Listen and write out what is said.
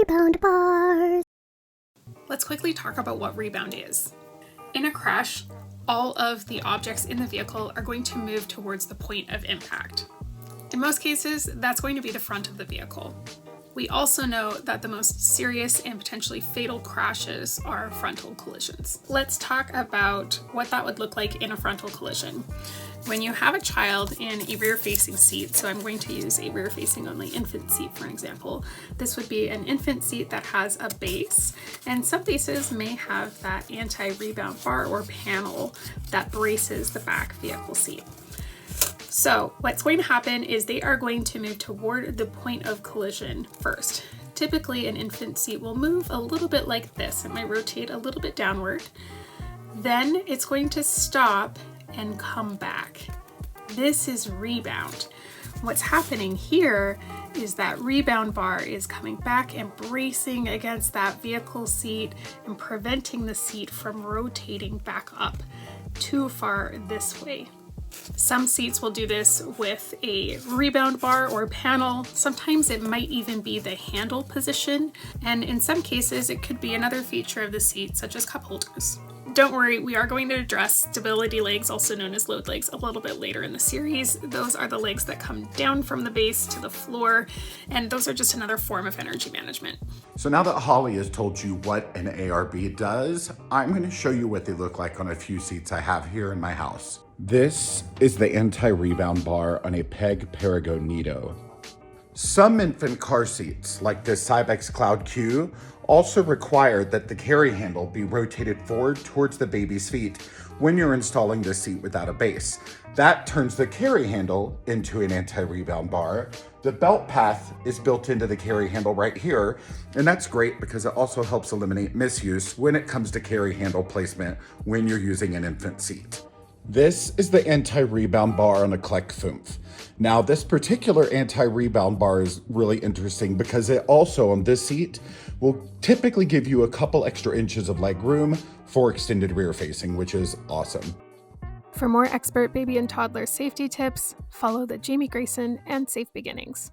Anti-Rebound Bar. Let's quickly talk about what rebound is. In a crash, all of the objects in the vehicle are going to move towards the point of impact. In most cases, that's going to be the front of the vehicle. We also know that the most serious and potentially fatal crashes are frontal collisions. Let's talk about what that would look like in a frontal collision. When you have a child in a rear-facing seat, so I'm going to use a rear-facing only infant seat for an example, this would be an infant seat that has a base, and some bases may have that anti-rebound bar or panel that braces the back vehicle seat. So what's going to happen is they are going to move toward the point of collision first. Typically an infant seat will move a little bit like this. It might rotate a little bit downward. Then it's going to stop and come back. This is rebound. What's happening here is that rebound bar is coming back and bracing against that vehicle seat and preventing the seat from rotating back up too far this way. Some seats will do this with a rebound bar or panel. Sometimes it might even be the handle position, and in some cases it could be another feature of the seat, such as cup holders. Don't worry, we are going to address stability legs, also known as load legs, a little bit later in the series. Those are the legs that come down from the base to the floor, and those are just another form of energy management. So now that Holly has told you what an ARB does, I'm going to show you what they look like on a few seats I have here in my house. This is the anti-rebound bar on a Peg Paragonito. Some infant car seats, like this Cybex Cloud Q, also require that the carry handle be rotated forward towards the baby's feet when you're installing the seat without a base. That turns the carry handle into an anti-rebound bar. The belt path is built into the carry handle right here, and that's great because it also helps eliminate misuse when it comes to carry handle placement when you're using an infant seat. This is the anti-rebound bar on a Kleck Fünf. Now, this particular anti-rebound bar is really interesting because it also, on this seat, will typically give you a couple extra inches of leg room for extended rear facing, which is awesome. For more expert baby and toddler safety tips, follow the Jamie Gerayson and Safe Beginnings.